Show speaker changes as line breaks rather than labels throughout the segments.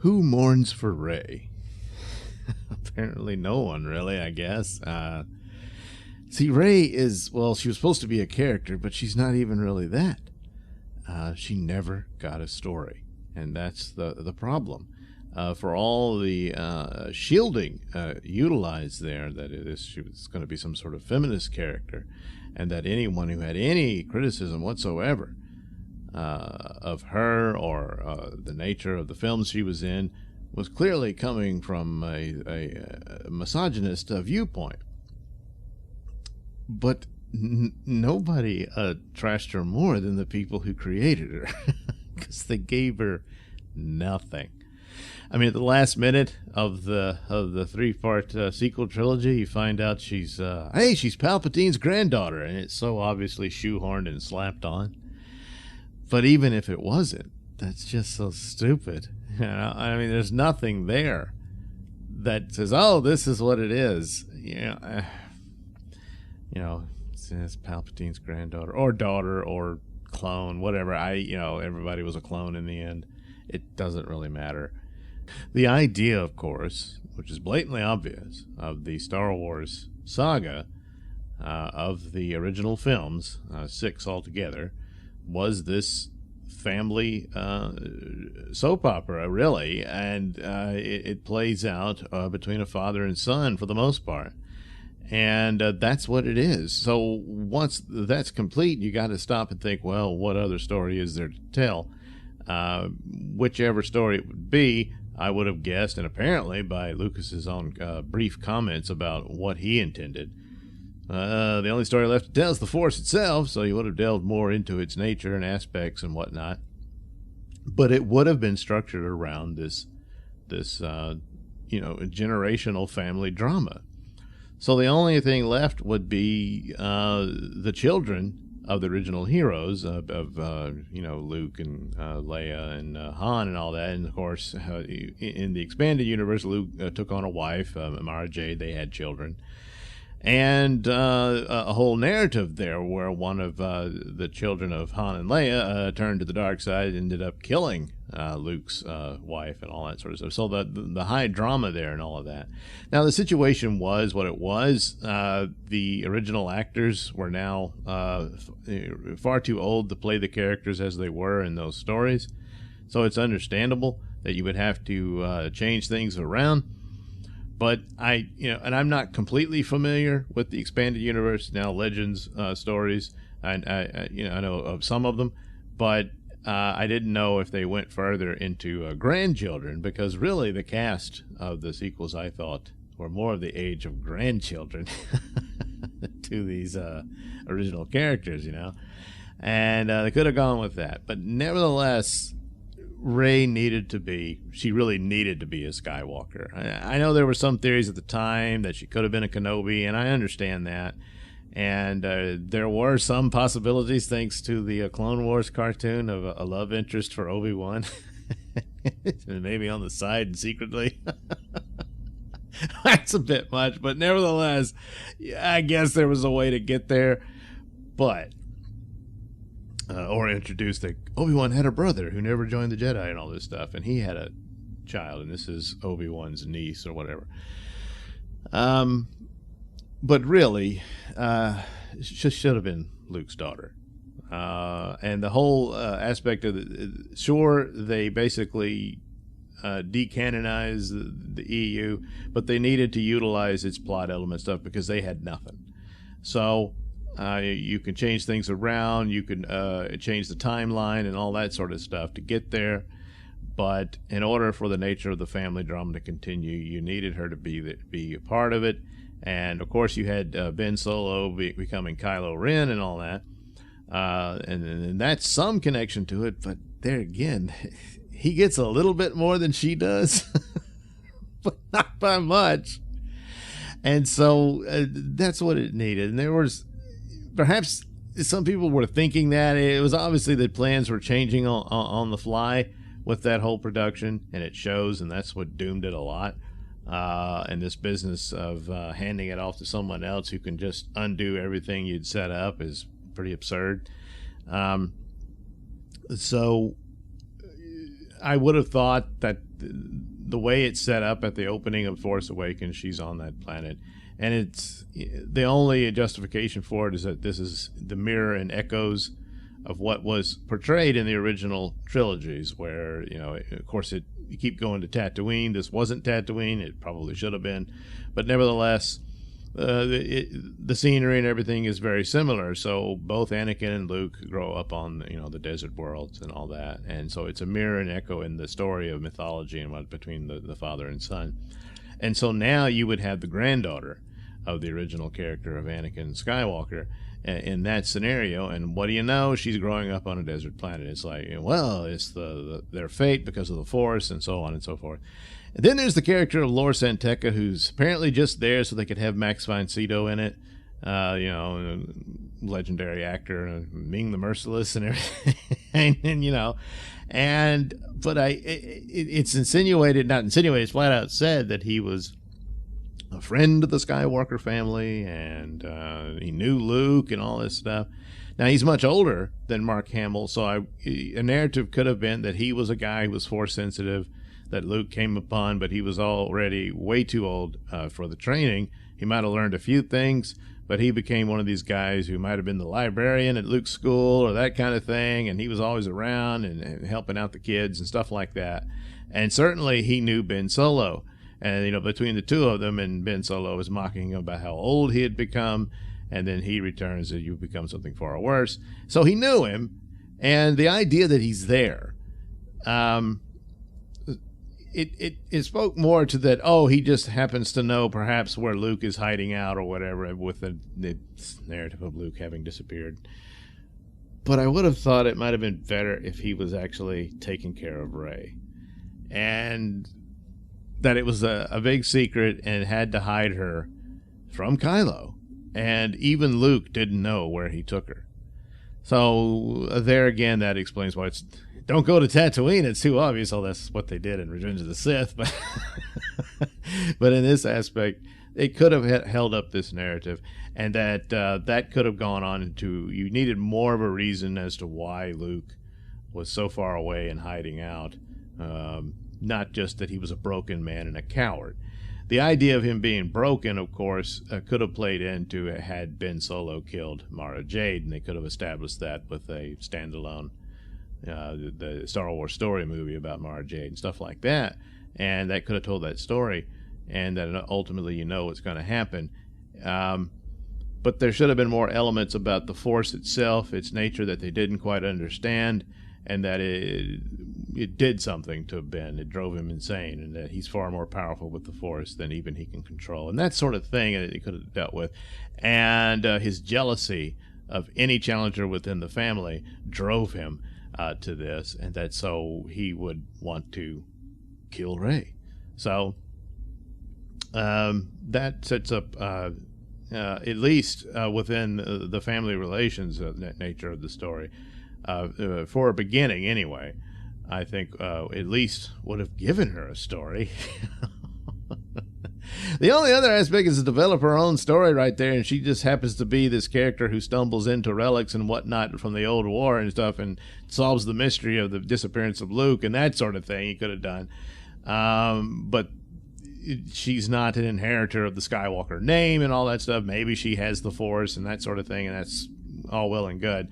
Who mourns for Ray? Apparently no one, really, I guess. See, Ray is, well, she was supposed to be a character, but she's not even really that. She never got a story, and that's the problem. For all the shielding utilized there, that she was going to be some sort of feminist character, and that anyone who had any criticism whatsoever of her or the nature of the films she was in was clearly coming from a misogynist viewpoint. But nobody trashed her more than the people who created her, because they gave her nothing. I mean, at the last minute of the 3-part sequel trilogy, you find out she's she's Palpatine's granddaughter, and it's so obviously shoehorned and slapped on. But even if it wasn't, that's just so stupid. You know, I mean, there's nothing there that says, "Oh, this is what it is." It's Palpatine's granddaughter or daughter or clone, whatever. Everybody was a clone in the end. It doesn't really matter. The idea, of course, which is blatantly obvious, of the Star Wars saga, of the original films, 6 altogether, was this family soap opera, really, and it plays out between a father and son for the most part. And that's what it is. So once that's complete, you got to stop and think, well, what other story is there to tell? Whichever story it would be, I would have guessed, and apparently by Lucas's own brief comments about what he intended, the only story left to tell is the Force itself, so he would have delved more into its nature and aspects and whatnot. But it would have been structured around this generational family drama. So the only thing left would be the children of the original heroes of Luke and Leia and Han and all that. And of course, in the expanded universe, Luke took on a wife, Mara Jade. They had children, and a whole narrative there where one of the children of Han and Leia turned to the dark side, and ended up killing Luke's wife and all that sort of stuff. So the high drama there and all of that. Now the situation was what it was. The original actors were now far too old to play the characters as they were in those stories. So it's understandable that you would have to change things around. But and I'm not completely familiar with the expanded universe now, Legends stories. I know of some of them, but I didn't know if they went further into grandchildren, because really the cast of the sequels, I thought, were more of the age of grandchildren to these original characters, and they could have gone with that. But nevertheless, Rey she really needed to be a Skywalker. I know there were some theories at the time that she could have been a Kenobi, and I understand that. And there were some possibilities, thanks to the Clone Wars cartoon, of a love interest for Obi-Wan. Maybe on the side and secretly. That's a bit much, but nevertheless, I guess there was a way to get there. But or introduced that Obi-Wan had a brother who never joined the Jedi and all this stuff, and he had a child, and this is Obi-Wan's niece or whatever. But really, she should have been Luke's daughter. And the whole aspect of sure, they basically decanonized the EU, but they needed to utilize its plot element stuff because they had nothing. So you can change things around, you can change the timeline and all that sort of stuff to get there. But in order for the nature of the family drama to continue, you needed her to be a part of it. And of course, you had Ben Solo becoming Kylo Ren and all that, and that's some connection to it. But there again, he gets a little bit more than she does, but not by much. And so that's what it needed. And there was perhaps some people were thinking that it was obviously that plans were changing on the fly with that whole production, and it shows, and that's what doomed it a lot. And this business of handing it off to someone else who can just undo everything you'd set up is pretty absurd. So I would have thought that the way it's set up at the opening of Force Awakens, she's on that planet, and it's the only justification for it is that this is the mirror and echoes of what was portrayed in the original trilogies, where, you know, of course, you keep going to Tatooine. This wasn't Tatooine. It probably should have been, but nevertheless, the scenery and everything is very similar. So both Anakin and Luke grow up on, you know, the desert worlds and all that, and so it's a mirror and echo in the story of mythology and what between the father and son. And so now you would have the granddaughter of the original character of Anakin Skywalker in that scenario, and what do you know? She's growing up on a desert planet. It's like, well, it's their fate because of the Force, and so on and so forth. And then there's the character of Lor San Tekka, who's apparently just there so they could have Max von Sydow in it. You know, legendary actor, Ming the Merciless, and everything, and you know, but it's insinuated, not insinuated, it's flat out said that he was a friend of the Skywalker family, and he knew Luke and all this stuff. Now, he's much older than Mark Hamill, so a narrative could have been that he was a guy who was Force sensitive, that Luke came upon, but he was already way too old for the training. He might have learned a few things, but he became one of these guys who might have been the librarian at Luke's school or that kind of thing, and he was always around and helping out the kids and stuff like that. And certainly he knew Ben Solo. And, you know, between the two of them, and Ben Solo was mocking him about how old he had become, and then he returns that you've become something far worse. So he knew him, and the idea that he's there, it spoke more to that, oh, he just happens to know perhaps where Luke is hiding out or whatever, with the narrative of Luke having disappeared. But I would have thought it might have been better if he was actually taking care of Rey, and that it was a big secret and had to hide her from Kylo, and even Luke didn't know where he took her. So there again, that explains why it's don't go to Tatooine. It's too obvious. Oh, that's what they did in Revenge of the Sith. But but in this aspect, it could have held up this narrative, and that could have gone on into, you needed more of a reason as to why Luke was so far away and hiding out. Not just that he was a broken man and a coward. The idea of him being broken, of course, could have played into had Ben Solo killed Mara Jade, and they could have established that with a standalone the Star Wars story movie about Mara Jade and stuff like that, and that could have told that story, and that ultimately you know what's going to happen. But there should have been more elements about the Force itself, its nature that they didn't quite understand, and that it did something to Ben. It drove him insane, and that he's far more powerful with the Force than even he can control, and that sort of thing that he could have dealt with. And his jealousy of any challenger within the family drove him to this, and that so he would want to kill Rey. So that sets up, at least within the family relations nature of the story, for a beginning anyway, I think at least would have given her a story. The only other aspect is to develop her own story right there, and she just happens to be this character who stumbles into relics and whatnot from the old war and stuff, and solves the mystery of the disappearance of Luke and that sort of thing he could have done. But she's not an inheritor of the Skywalker name and all that stuff. Maybe she has the Force and that sort of thing, and that's all well and good.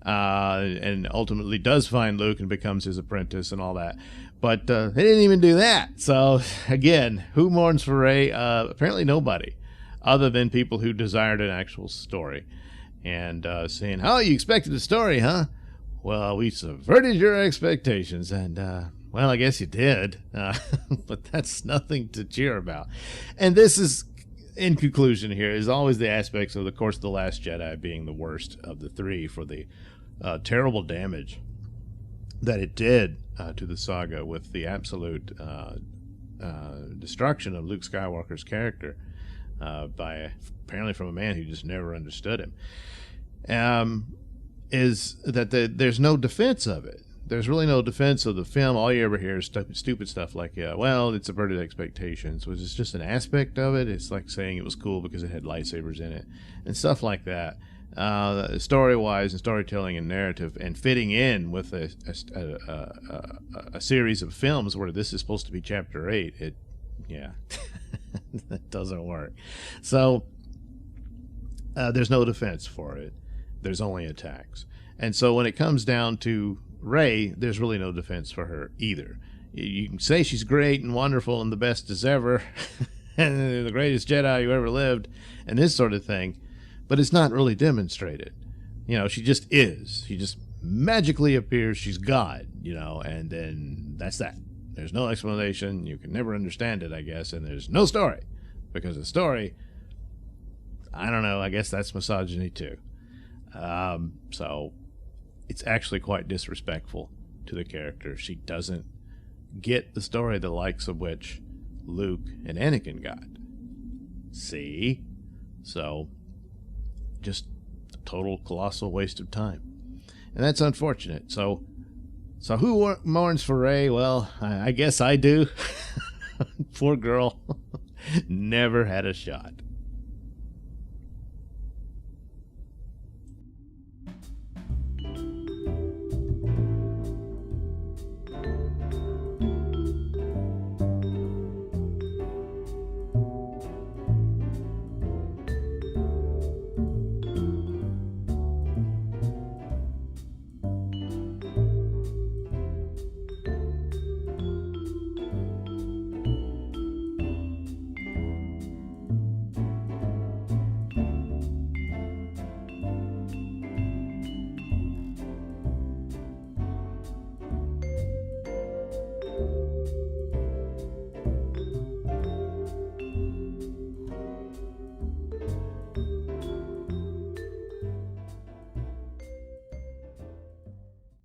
And ultimately does find Luke and becomes his apprentice and all that. But they didn't even do that. So, again, who mourns for Rey? Apparently nobody, other than people who desired an actual story. And saying, oh, you expected a story, huh? Well, we subverted your expectations. And, well, I guess you did. But that's nothing to cheer about. And this is, in conclusion here, is always the aspects of, of course, The Last Jedi being the worst of the three for the terrible damage that it did to the saga, with the absolute destruction of Luke Skywalker's character by apparently from a man who just never understood him, is that there's no defense of it. There's really no defense of the film. All you ever hear is stupid stuff like, well, it subverted expectations, which is just an aspect of it. It's like saying it was cool because it had lightsabers in it and stuff like that. story-wise and storytelling and narrative, and fitting in with a series of films where this is supposed to be chapter 8. That doesn't work. So there's no defense for it. There's only attacks. And so when it comes down to Rey, there's really no defense for her either. You can say she's great and wonderful and the best as ever, and the greatest Jedi who ever lived, and this sort of thing, but it's not really demonstrated. She just is. She just magically appears. She's God, and then that's that. There's no explanation. You can never understand it, I guess, and there's no story, because the story, I don't know, I guess that's misogyny too. So it's actually quite disrespectful to the character. She doesn't get the story the likes of which Luke and Anakin got. See? So just a total colossal waste of time. And that's unfortunate. So who mourns for Rey? Well, I guess I do. Poor girl. Never had a shot.